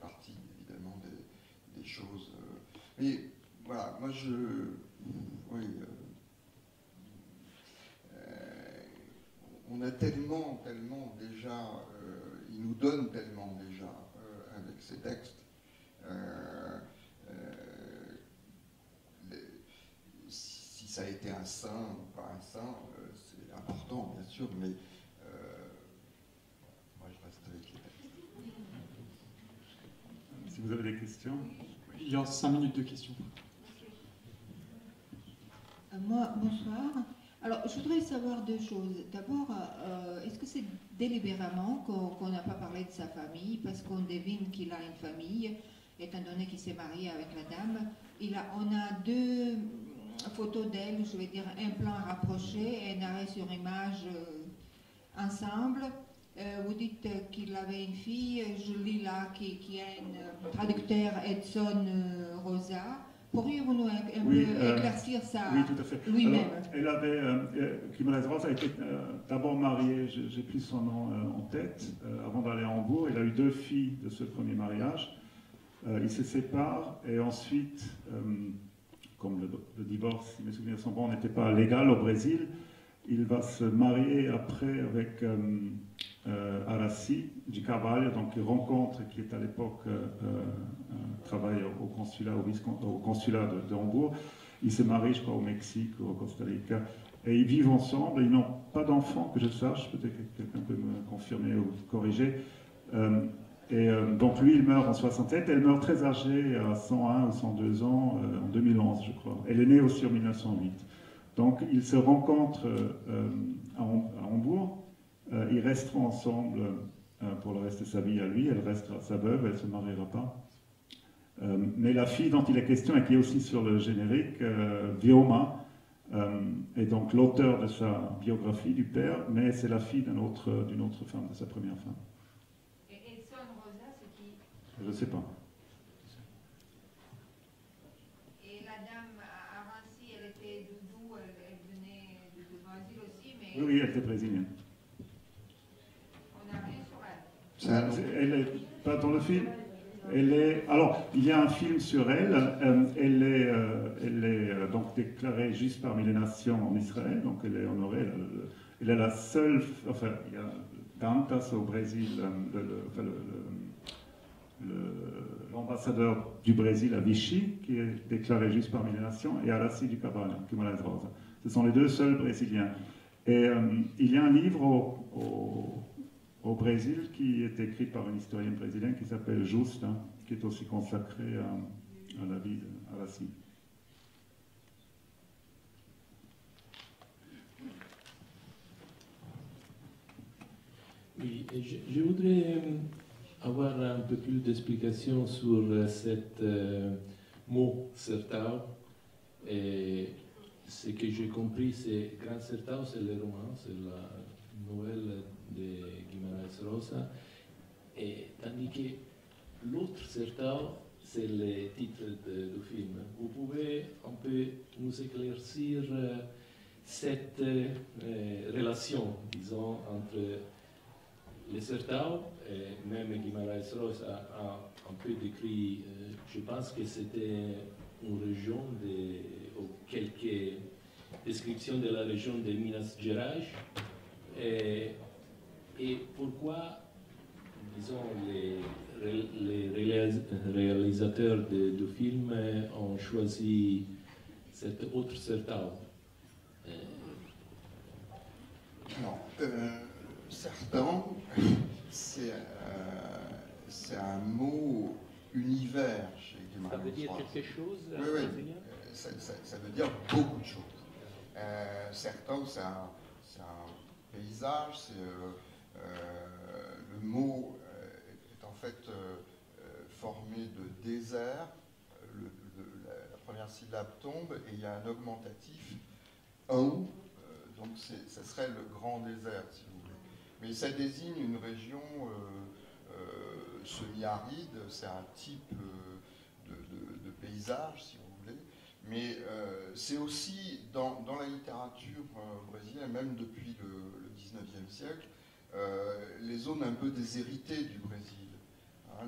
partie évidemment des choses. Mais voilà, moi oui, on a tellement déjà, il nous donne tellement déjà avec ces textes. Si ça a été un saint ou pas un saint, c'est important bien sûr, mais moi je reste avec les textes. Si vous avez des questions. Il y a 5 minutes de questions. Moi, bonsoir. Alors, je voudrais savoir deux choses. D'abord, est-ce que c'est délibérément qu'on n'a pas parlé de sa famille, parce qu'on devine qu'il a une famille, étant donné qu'il s'est marié avec la dame. On a deux photos d'elle, je vais dire un plan rapproché et un arrêt sur image ensemble. Vous dites qu'il avait une fille, je lis là, qui a un traducteur, Edson Rosa. Pourriez-vous nous un peu éclaircir ça oui, tout à fait. lui-même? Elle avait, Guimarães Rosa a été d'abord mariée, j'ai plus son nom en tête, avant d'aller à Hambourg. Il a eu 2 filles de ce premier mariage. Ils se séparent et ensuite, comme le divorce, si mes souvenirs sont bons, n'était pas légal au Brésil, il va se marier après avec Aracy de Carvalho, donc il rencontre, qui est à l'époque travaille au consulat, au consulat de Hambourg. Ils se marient, je crois, au Mexique ou au Costa Rica, et ils vivent ensemble. Ils n'ont pas d'enfants, que je sache, peut-être que quelqu'un peut me confirmer ou corriger. Donc lui, il meurt en 67, elle meurt très âgée, à 101 ou 102 ans, en 2011, je crois. Elle est née aussi en 1908. Donc ils se rencontrent à Hambourg. Ils resteront ensemble pour le reste de sa vie à lui. Elle restera sa veuve, elle ne se mariera pas. Mais la fille dont il est question et qui est aussi sur le générique, Vioma, est donc l'auteur de sa biographie du père, mais c'est la fille d'une autre femme, de sa première femme. Et Edson Rosa, c'est qui? Je ne sais pas. Et la dame à Aracy, elle était d'où? Elle venait du Brésil aussi, mais... Oui, elle était brésilienne. On n'a rien sur elle. Elle est pas dans le film. Alors, il y a un film sur elle. Elle est donc déclarée juste parmi les nations en Israël, donc elle est honorée. Elle est la seule. Enfin, il y a Dantas au Brésil, l'ambassadeur du Brésil à Vichy, qui est déclaré juste parmi les nations, et Aracy de Carvalho, Guimarães Rosa. Ce sont les 2 seuls Brésiliens. Et il y a un livre au Brésil qui est écrit par une historienne brésilienne qui s'appelle Justa, qui est aussi consacrée à la vie d'Aracy. Oui, je voudrais avoir un peu plus d'explications sur cet mot Sertão. Et ce que j'ai compris, c'est Grand Sertão, c'est le roman, c'est la nouvelle de Guimarães Rosa, et tandis que l'autre Sertão, c'est le titre du film. Vous pouvez un peu nous éclaircir cette relation, disons, entre les Sertão, et même Guimarães Rosa a un peu décrit, je pense que c'était une région, ou quelques descriptions de la région de Minas Gerais, et pourquoi, disons, les réalisateurs du film ont choisi cet autre Sertão? Alors, Sertão, c'est un mot univers chez Guimarães. Ça veut dire quelque chose? Oui. Ça veut dire beaucoup de choses. Sertão, c'est un paysage, le mot est en fait formé de désert, la première syllabe tombe et il y a un augmentatif, donc ça serait le grand désert si vous voulez. Mais ça désigne une région semi-aride, c'est un type de paysage si vous voulez. Mais c'est aussi dans la littérature brésilienne, même depuis le 19e siècle, les zones un peu déshéritées du Brésil. Hein,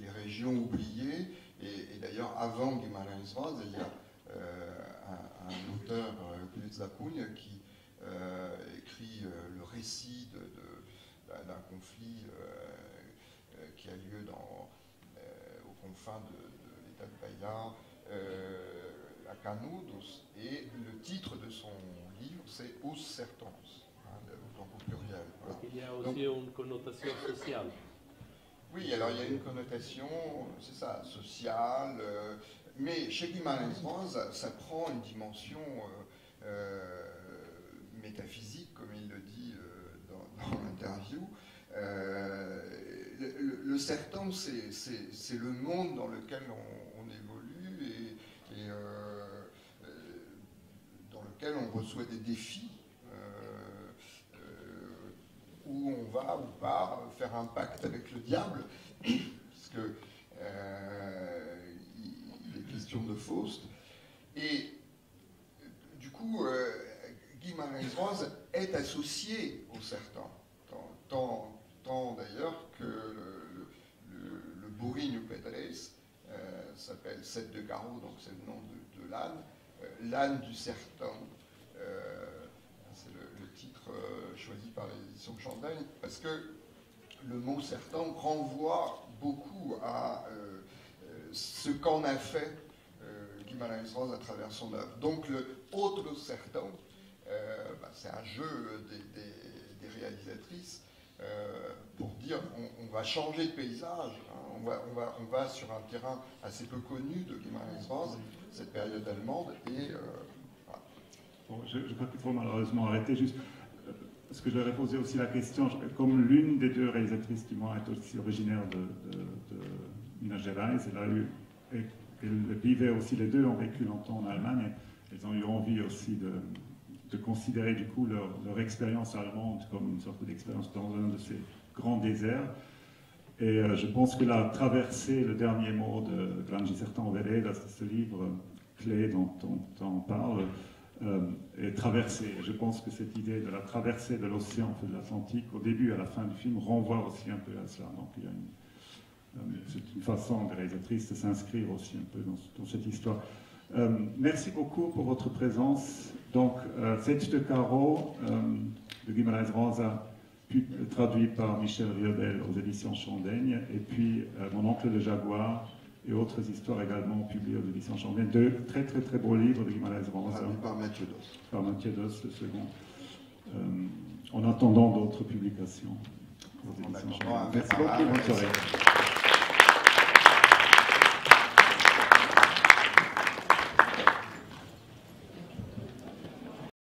les régions oubliées. Et d'ailleurs, avant Guimarães Rosa, il y a un auteur, Luiz da Cunha, qui écrit le récit d'un conflit qui a lieu aux confins de l'État de Bahia, à Canudos, et le titre de son livre, c'est Os Sertões, donc au pluriel. Voilà. Il y a aussi une connotation sociale. Oui, alors il y a une connotation, c'est ça, sociale, mais chez Guimarães Rosa, ça prend une dimension métaphysique, comme il le dit dans l'interview. Le sertão, c'est le monde dans lequel on évolue et dans lequel on reçoit des défis, où on va ou pas faire un pacte avec le diable, puisque il est question de Faust. Et du coup, Guimarães Rosa est associé au sertão, tant d'ailleurs que le Burrinho Pedrez s'appelle Sete de Garro, donc c'est le nom de l'âne, l'âne du sertão. C'est le titre choisi par les éditions Chandelle, parce que le mot sertão renvoie beaucoup à ce qu'en a fait Guimarães Rosa à travers son œuvre. Donc le Outro Sertão, c'est un jeu des réalisatrices pour dire on va changer de paysage, hein, on va sur un terrain assez peu connu de Guimarães Rosa, cette période allemande, et voilà. Bon, je crois qu'il faut malheureusement arrêter juste, parce que je leur ai posé aussi la question, comme l'une des deux réalisatrices du mois est aussi originaire de Minas Gerais, elle vivait aussi, les deux ont vécu longtemps en Allemagne, elles ont eu envie aussi de considérer du coup leur expérience allemande comme une sorte d'expérience dans un de ces grands déserts. Et je pense que la traversée, le dernier mot de Grande Sertão Veredas, ce livre clé dont on parle, est traversée. Je pense que cette idée de la traversée de l'océan de l'Atlantique, au début et à la fin du film, renvoie aussi un peu à cela. Donc il y a c'est une façon des réalisatrices de s'inscrire aussi un peu dans cette histoire. Merci beaucoup pour votre présence. Donc, Sete de Garro de Guimarães Rosa, traduit par Michel Riodel aux éditions Chandaigne, et puis Mon oncle le jaguar et autres histoires également publiées aux éditions Chandaigne. Deux très très très beaux livres de Guimarães Rosa. Traduit par Mathieu Dos. Par Mathieu Dos, le second. En attendant d'autres publications aux éditions Chandaigne. Merci beaucoup, bonne soirée.